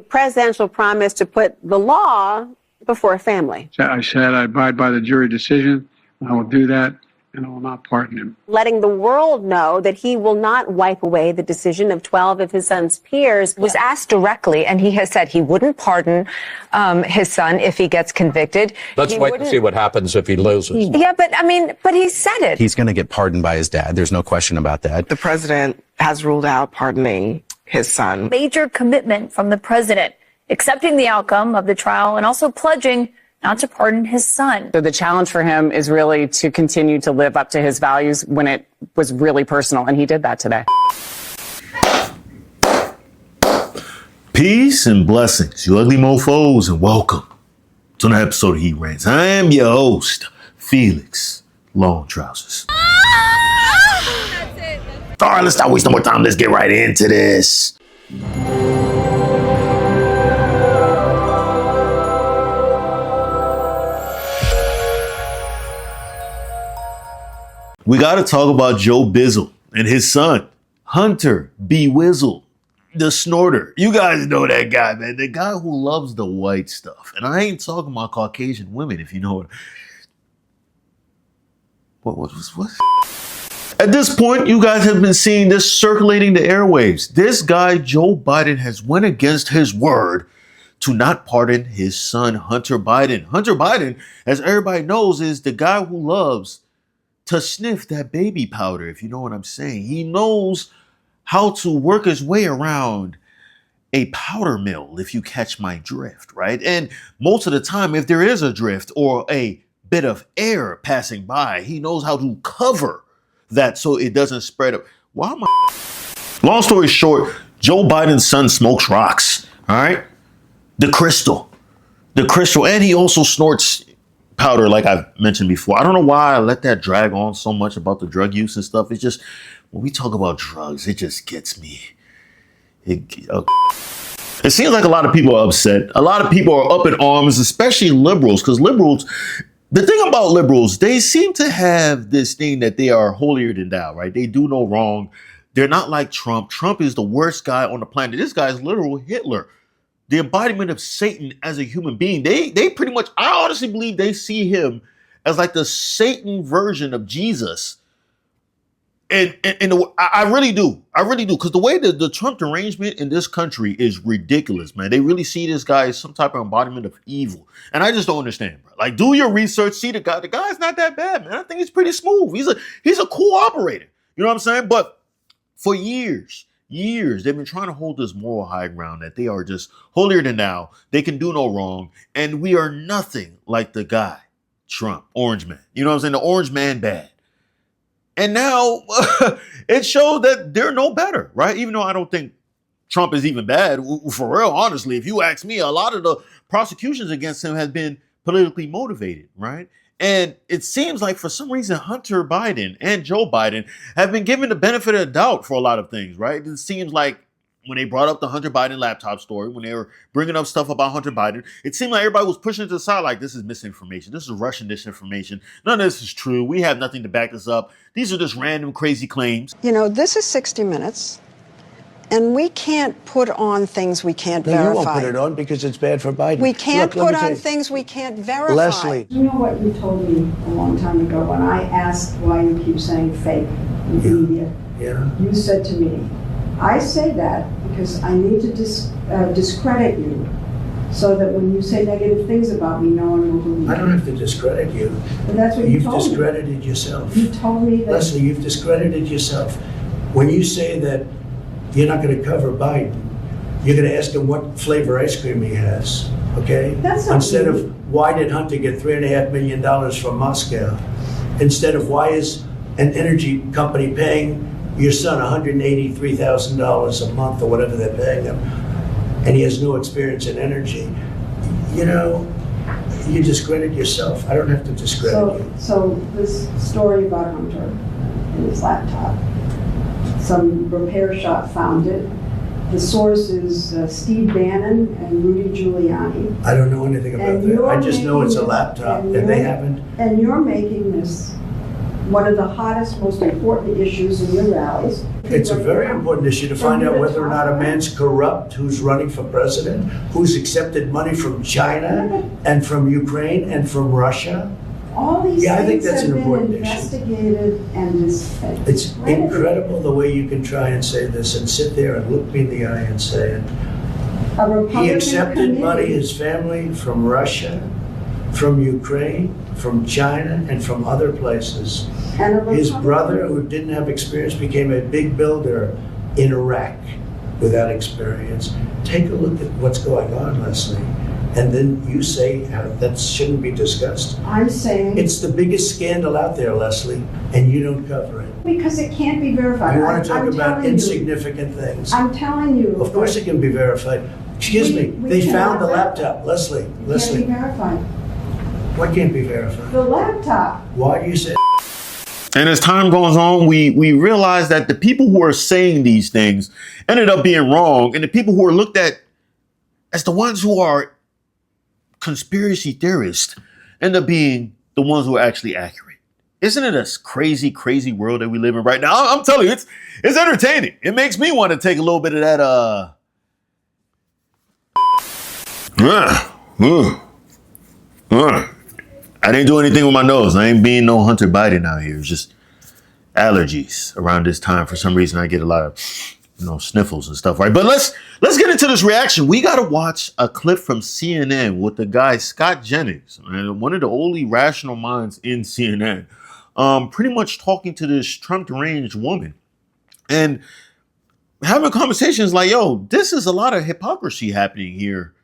presidential promise to put the law before family. I said I abide by the jury decision. I will do that, and I will not pardon him. Letting the world know that he will not wipe away the decision of 12 of his son's peers. Was asked directly, and he has said he wouldn't pardon his son if he gets convicted. Let's wait and see what happens if he loses. Yeah, but he said it. He's going to get pardoned by his dad. There's no question about that. The president has ruled out pardoning his son. Major commitment from the president, accepting the outcome of the trial and also pledging not to pardon his son. So the challenge for him is really to continue to live up to his values when it was really personal, and he did that today. Peace and blessings, you ugly mofos, and welcome to another episode of Heat Rants. I am your host, Felix Long Trousers. All right, let's not waste no more time. Let's get right into this. We got to talk about Joe Bizzle and his son, Hunter B. Wizzle, the snorter. You guys know that guy, man. The guy who loves the white stuff. And I ain't talking about Caucasian women, if you know what. At this point, you guys have been seeing this circulating the airwaves. This guy, Joe Biden, has went against his word to not pardon his son, Hunter Biden. Hunter Biden, as everybody knows, is the guy who loves to sniff that baby powder, if you know what I'm saying. He knows how to work his way around a powder mill, if you catch my drift, right? And most of the time, if there is a drift or a bit of air passing by, he knows how to cover that so it doesn't spread up. Long story short, Joe Biden's son smokes rocks, all right? The crystal, and he also snorts powder, like I've mentioned before. I don't know why I let that drag on so much about the drug use and stuff. It's just, when we talk about drugs, it just gets me. It seems like a lot of people are upset. A lot of people are up in arms, especially liberals, because the thing about liberals, they seem to have this thing that they are holier than thou, right? They do no wrong. They're not like Trump. Trump is the worst guy on the planet. This guy is literal Hitler. The embodiment of Satan as a human being. They pretty much, I honestly believe they see him as like the Satan version of Jesus. And I really do. Because the way the Trump derangement in this country is ridiculous, man. They really see this guy as some type of embodiment of evil. And I just don't understand, bro. Like, do your research, see the guy. The guy's not that bad, man. I think he's pretty smooth. He's a cool operator. You know what I'm saying? But for years, they've been trying to hold this moral high ground that they are just holier than thou. They can do no wrong. And we are nothing like the guy, Trump, Orange Man. You know what I'm saying? The Orange Man bad. And now it showed that they're no better, right? Even though I don't think Trump is even bad. For real, honestly, if you ask me, a lot of the prosecutions against him has been politically motivated, right? And it seems like for some reason, Hunter Biden and Joe Biden have been given the benefit of the doubt for a lot of things, right? It seems like when they brought up the Hunter Biden laptop story, when they were bringing up stuff about Hunter Biden, it seemed like everybody was pushing it to the side like, this is misinformation. This is Russian disinformation. None of this is true. We have nothing to back this up. These are just random, crazy claims. You know, this is 60 Minutes. And we can't put on things we can't verify. You won't put it on because it's bad for Biden. We can't put on things we can't verify. Leslie. You know what you told me a long time ago when I asked why you keep saying fake in the media? Yeah. You said to me, I say that because I need to discredit you so that when you say negative things about me, no one will believe you. I don't have to discredit you. But that's what you told me. You've discredited yourself. You told me that. Leslie, you've discredited yourself. When you say that you're not going to cover Biden, you're going to ask him what flavor ice cream he has, okay? That's not Instead me. of why did Hunter get $3.5 million from Moscow? Instead of why is an energy company paying your son $183,000 a month or whatever they're paying him, and he has no experience in energy. You know, you discredit yourself. I don't have to discredit you. So this story about Hunter and his laptop, some repair shop found it. The source is Steve Bannon and Rudy Giuliani. I don't know anything about that. I just know it's a laptop, and they haven't. And you're making this one of the hottest, most important issues in your rallies. It's a very important issue to find out whether or not a man's corrupt who's running for president, who's accepted money from China and from Ukraine and from Russia. All these I think things that's have an been important issue. investigated and It's incredible the way you can try and say this and sit there and look me in the eye and say it. A Republican He accepted money, committee- his family, from Russia, from Ukraine, from China, and from other places. and a His Republican- brother, who didn't have experience, became a big builder in Iraq without experience. Take a look at what's going on, Leslie. And then you say how that shouldn't be discussed. I'm saying It's the biggest scandal out there, Leslie, and you don't cover it. because it can't be verified. You want to talk I'm about telling you. insignificant things. I'm telling you. Of course it can be verified. Excuse me, We they cannot found the verify. laptop. Leslie, It can't be Leslie, verified. what can't be verified? The laptop. Why do you say? And as time goes on, we realize that the people who are saying these things ended up being wrong. And the people who are looked at as the ones who are conspiracy theorists end up being the ones who are actually accurate. Isn't it a crazy, crazy world that we live in right now? I'm telling you, it's entertaining. It makes me want to take a little bit of that, I didn't do anything with my nose. I ain't being no Hunter Biden out here. It's just allergies around this time. For some reason, I get a lot of, sniffles and stuff, right? But let's get into this reaction. We got to watch a clip from CNN with the guy, Scott Jennings, one of the only rational minds in CNN, pretty much talking to this Trump deranged woman and having conversations like, yo, this is a lot of hypocrisy happening here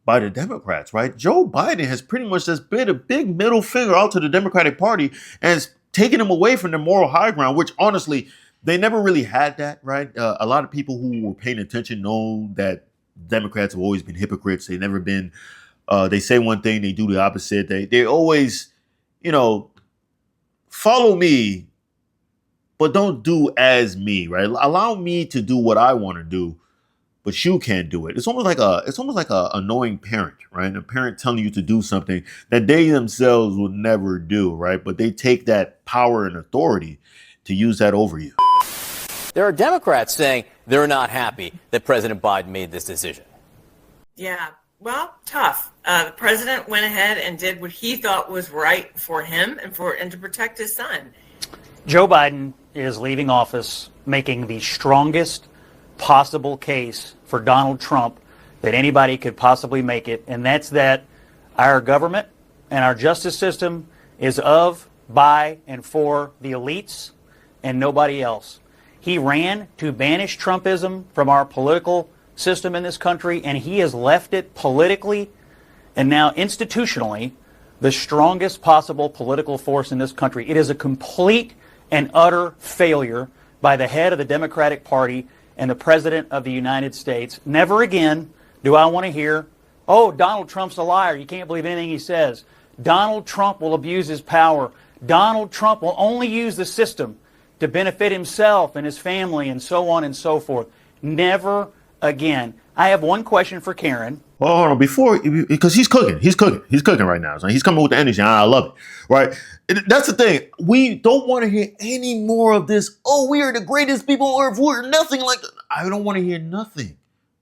by the Democrats, right? Joe Biden has pretty much just been a big middle finger out to the Democratic Party and has taken them away from their moral high ground, which honestly, they never really had that, right? A lot of people who were paying attention know that Democrats have always been hypocrites. They've never been, they say one thing, they do the opposite. They always, follow me, but don't do as me, right? Allow me to do what I want to do, but you can't do it. It's almost like a annoying parent, right? A parent telling you to do something that they themselves would never do, right? But they take that power and authority to use that over you. There are Democrats saying they're not happy that President Biden made this decision. Yeah, well, tough. The president went ahead and did what he thought was right for him and to protect his son. Joe Biden is leaving office making the strongest possible case for Donald Trump that anybody could possibly make it, and that's that our government and our justice system is of, by, and for the elites and nobody else. He ran to banish Trumpism from our political system in this country, and he has left it politically and now institutionally the strongest possible political force in this country. It is a complete and utter failure by the head of the Democratic Party and the President of the United States. Never again do I want to hear, oh, Donald Trump's a liar. You can't believe anything he says. Donald Trump will abuse his power. Donald Trump will only use the system to benefit himself and his family and so on and so forth. Never again. I have one question for Karen. Well, hold on, because he's cooking right now. So he's coming with the energy. I love it, right? That's the thing. We don't want to hear any more of this. Oh, we are the greatest people on earth. We're nothing like that. I don't want to hear nothing.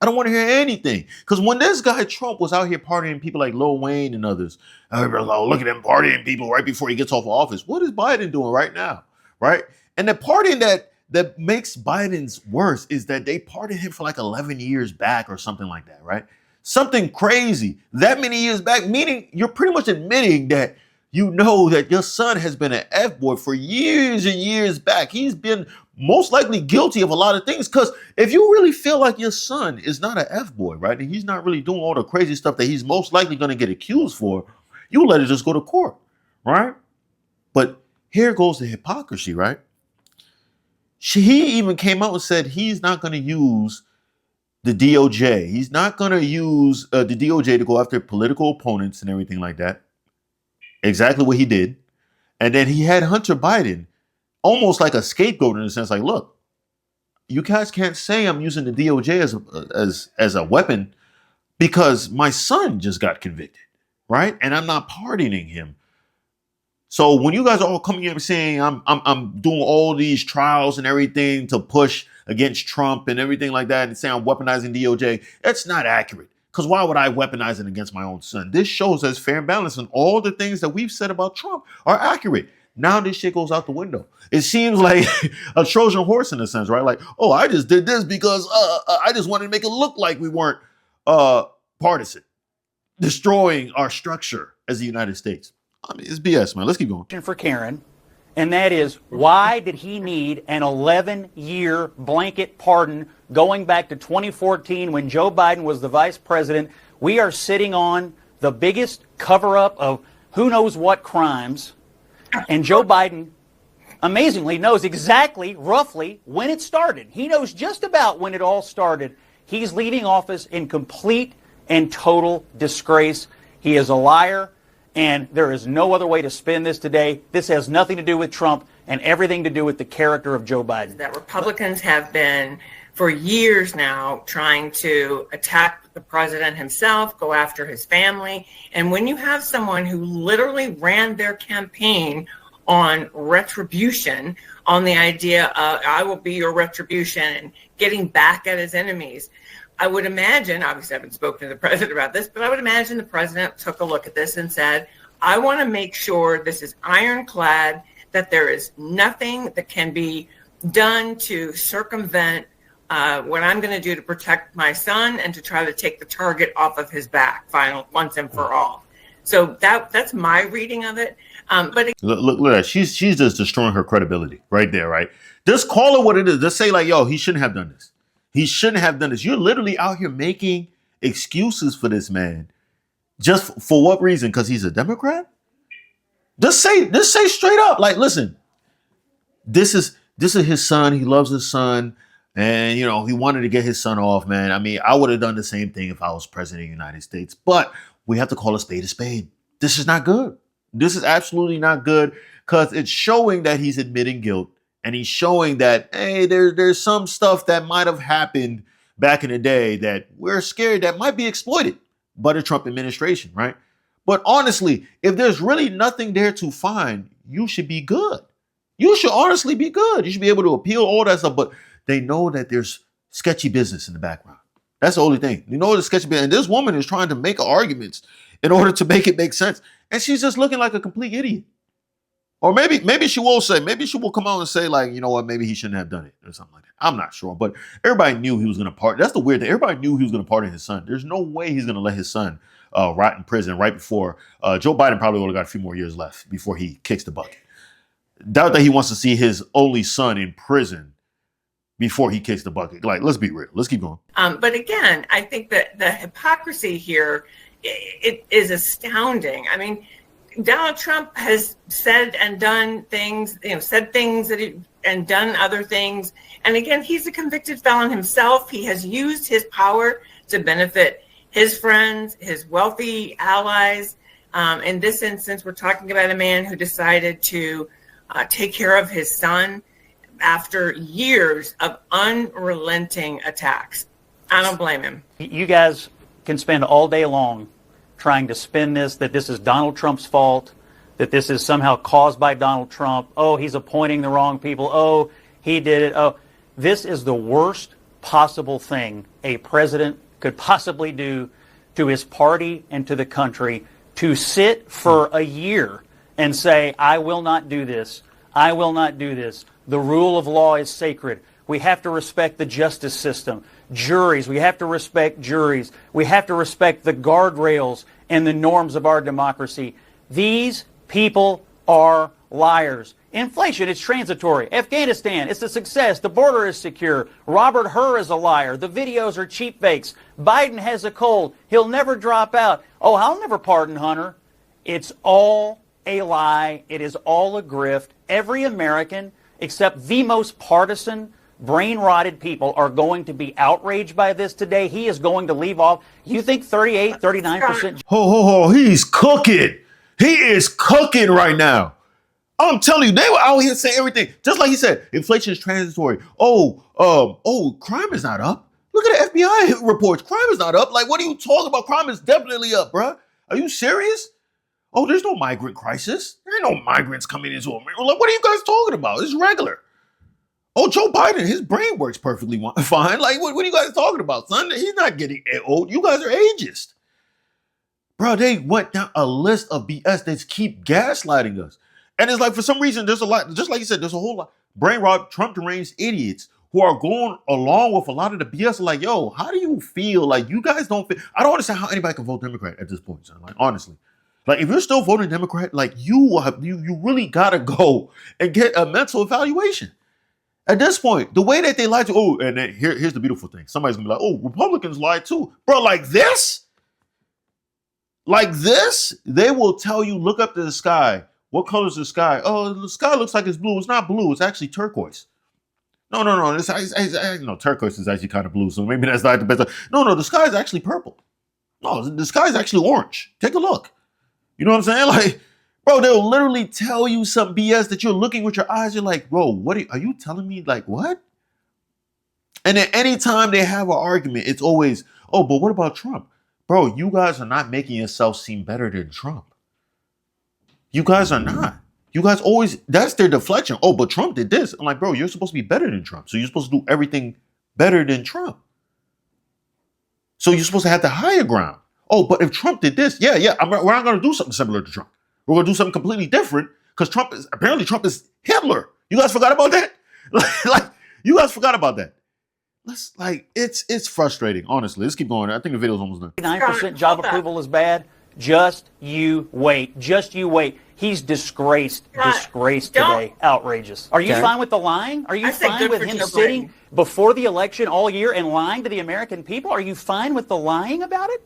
I don't want to hear anything. Because when this guy Trump was out here partying people like Lil Wayne and others, everybody was like, oh, look at him partying people right before he gets off office. What is Biden doing right now, right? And the partying that makes Biden's worse is that they pardoned him for like 11 years back or something like that, right? Something crazy that many years back, meaning you're pretty much admitting that you know that your son has been an F-boy for years and years back. He's been most likely guilty of a lot of things, because if you really feel like your son is not an F-boy, right, and he's not really doing all the crazy stuff that he's most likely going to get accused for, you let it just go to court, right? But here goes the hypocrisy, right? He even came out and said he's not going to use the DOJ. He's not going to use the DOJ to go after political opponents and everything like that. Exactly what he did. And then he had Hunter Biden almost like a scapegoat in a sense, like, look, you guys can't say I'm using the DOJ as a weapon because my son just got convicted, right? And I'm not pardoning him. So when you guys are all coming in and saying I'm doing all these trials and everything to push against Trump and everything like that and saying I'm weaponizing DOJ, that's not accurate. Because why would I weaponize it against my own son? This shows us fair and balance, and all the things that we've said about Trump are accurate. Now this shit goes out the window. It seems like a Trojan horse in a sense, right? Like, oh, I just did this because I just wanted to make it look like we weren't partisan, destroying our structure as the United States. I mean, it's BS, man. Let's keep going. For Karen, and that is, why did he need an 11-year blanket pardon going back to 2014 when Joe Biden was the vice president? We are sitting on the biggest cover-up of who knows what crimes, and Joe Biden amazingly knows exactly, roughly, when it started. He knows just about when it all started. He's leaving office in complete and total disgrace. He is a liar. And there is no other way to spin this today. This has nothing to do with Trump and everything to do with the character of Joe Biden. That Republicans have been for years now trying to attack the president himself, go after his family. And when you have someone who literally ran their campaign on retribution, on the idea of I will be your retribution and getting back at his enemies, I would imagine, obviously I haven't spoken to the president about this, but I would imagine the president took a look at this and said, I want to make sure this is ironclad, that there is nothing that can be done to circumvent what I'm going to do to protect my son and to try to take the target off of his back once and for all. So that's my reading of it. But look at that. She's just destroying her credibility right there, right? Just call it what it is. Just say like, yo, he shouldn't have done this. He shouldn't have done this. You're literally out here making excuses for this man. Just for what reason? Because he's a Democrat? Just say straight up. Like, listen, this is his son. He loves his son. And, you know, he wanted to get his son off, man. I mean, I would have done the same thing if I was president of the United States. But we have to call a spade a spade. This is not good. This is absolutely not good because it's showing that he's admitting guilt. And he's showing that, hey, there's some stuff that might have happened back in the day that we're scared that might be exploited by the Trump administration, right? But honestly, if there's really nothing there to find, you should be good. You should honestly be good. You should be able to appeal all that stuff. But they know that there's sketchy business in the background. That's the only thing. You know the sketchy business. And this woman is trying to make arguments in order to make it make sense. And she's just looking like a complete idiot. Or maybe she will say, maybe she will come out and say, like, you know what, maybe he shouldn't have done it or something like that. I'm not sure. But everybody knew he was going to pardon. That's the weird thing. Everybody knew he was going to pardon his son. There's no way he's going to let his son rot in prison right before Joe Biden probably would have got a few more years left before he kicks the bucket. Doubt that he wants to see his only son in prison before he kicks the bucket. Like, let's be real. Let's keep going. But again, I think that the hypocrisy here, it is astounding. I mean, Donald Trump has said and done things, said things and done other things. And again, he's a convicted felon himself. He has used his power to benefit his friends, his wealthy allies. In this instance, we're talking about a man who decided to take care of his son after years of unrelenting attacks. I don't blame him. You guys can spend all day long trying to spin this, that this is Donald Trump's fault, that this is somehow caused by Donald Trump. Oh, he's appointing the wrong people. Oh, he did it. Oh, this is the worst possible thing a president could possibly do to his party and to the country, to sit for a year and say, I will not do this. I will not do this. The rule of law is sacred. We have to respect the justice system. Juries, we have to respect juries. We have to respect the guardrails and the norms of our democracy. These people are liars. Inflation, it's transitory. Afghanistan, it's a success. The border is secure. Robert Hur is a liar. The videos are cheap fakes. Biden has a cold. He'll never drop out. Oh, I'll never pardon Hunter. It's all a lie. It is all a grift. Every American, except the most partisan, brain-rotted people, are going to be outraged by this today. He is going to leave off. You think 38, 39%? Ho, he's cooking. He is cooking right now. I'm telling you, they were out here saying everything. Just like he said, inflation is transitory. Crime is not up. Look at the FBI reports. Crime is not up. Like, what are you talking about? Crime is definitely up, bruh. Are you serious? Oh, there's no migrant crisis. There ain't no migrants coming into America. Like, what are you guys talking about? It's regular. Oh, Joe Biden, his brain works perfectly fine. Like, what are you guys talking about, son? He's not getting old. You guys are ageist. Bro, they went down a list of BS that keep gaslighting us. And it's like, for some reason, there's a lot, just like you said, there's a whole lot brain rot, Trump deranged idiots who are going along with a lot of the BS. Like, yo, how do you feel? Like, you guys don't feel, I don't understand how anybody can vote Democrat at this point, son. Like, honestly. Like, if you're still voting Democrat, like, you really gotta go and get a mental evaluation. At this point, the way that they lie to, oh, and then here's the beautiful thing. Somebody's gonna be like, oh, Republicans lied too. Bro, like this? Like this? They will tell you, look up to the sky. What color is the sky? Oh, the sky looks like it's blue. It's not blue. It's actually turquoise. No. No, turquoise is actually kind of blue, so maybe that's not the best. No, the sky is actually purple. No, the sky is actually orange. Take a look. You know what I'm saying? Like, bro, they'll literally tell you some BS that you're looking with your eyes. You're like, bro, what are you telling me? Like, what? And then anytime they have an argument, it's always, oh, but what about Trump? Bro, you guys are not making yourself seem better than Trump. You guys are not. You guys always, that's their deflection. Oh, but Trump did this. I'm like, bro, you're supposed to be better than Trump. So you're supposed to do everything better than Trump. So you're supposed to have the higher ground. Oh, but if Trump did this, we're not going to do something similar to Trump. We're going to do something completely different because Trump is Hitler. You guys forgot about that? like, you guys forgot about that. It's frustrating, honestly. Let's keep going. I think the video's almost done. 9% job approval is bad. Just you wait. Just you wait. He's disgraced today. Outrageous. Are you fine with the lying? Are you fine with him sitting before the election all year and lying to the American people? Are you fine with the lying about it?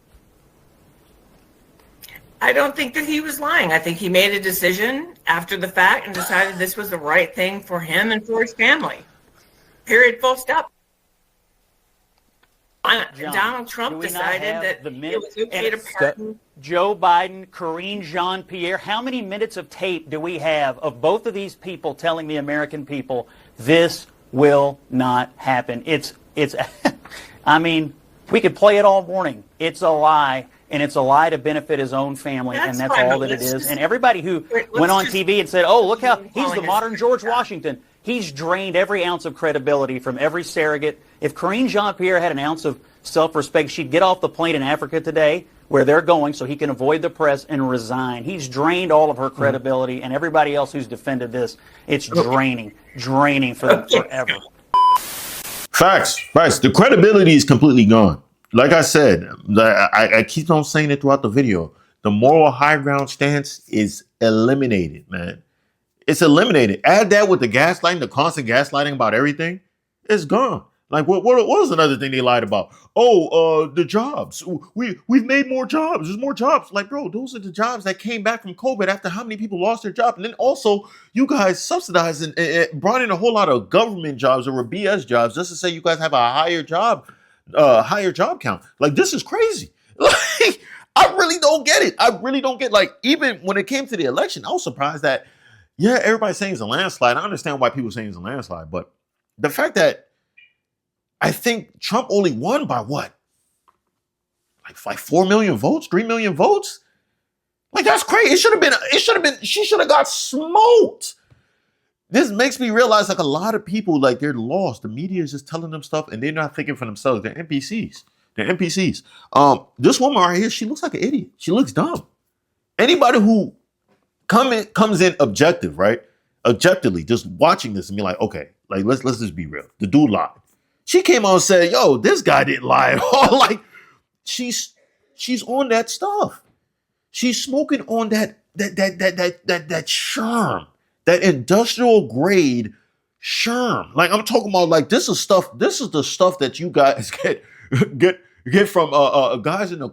I don't think that he was lying. I think he made a decision after the fact and decided this was the right thing for him and for his family. Period. Full stop. John, Donald Trump decided that it was okay to pardon Joe Biden, Karine Jean-Pierre. How many minutes of tape do we have of both of these people telling the American people this will not happen? It's I mean, we could play it all morning. It's a lie, and it's a lie to benefit his own family, and that's all that it is. And everybody who went on TV and said, oh, look how he's the modern George Washington. He's drained every ounce of credibility from every surrogate. If Karine Jean-Pierre had an ounce of self-respect, she'd get off the plane in Africa today, where they're going, so he can avoid the press and resign. He's drained all of her credibility, and everybody else who's defended this, it's draining for them forever. Facts. The credibility is completely gone. Like I said, I keep on saying it throughout the video. The moral high ground stance is eliminated, man. It's eliminated. Add that with the gaslighting, the constant gaslighting about everything. It's gone. Like, what was another thing they lied about? Oh, the jobs. We've made more jobs. There's more jobs. Like, bro, those are the jobs that came back from COVID after how many people lost their job. And then also, you guys subsidized and brought in a whole lot of government jobs that were BS jobs just to say you guys have a higher job count. Like, this is crazy. Like, I really don't get it. Like, even when it came to the election, I was surprised that, yeah, everybody's saying it's a landslide. I understand why people are saying it's a landslide, but the fact that I think Trump only won by what? Like 4 million votes, 3 million votes? Like, that's crazy. She should have got smoked. This makes me realize, like, a lot of people, like, they're lost. The media is just telling them stuff and they're not thinking for themselves. They're NPCs. This woman right here, she looks like an idiot. She looks dumb. Anybody who comes in objective, right? Objectively, just watching this and be like, okay, like, let's just be real. The dude lied. She came out and said, yo, this guy didn't lie at all. Like, she's on that stuff. She's smoking on that sherm, that industrial grade sherm. Like, I'm talking about, like, this is the stuff that you guys get from guys in the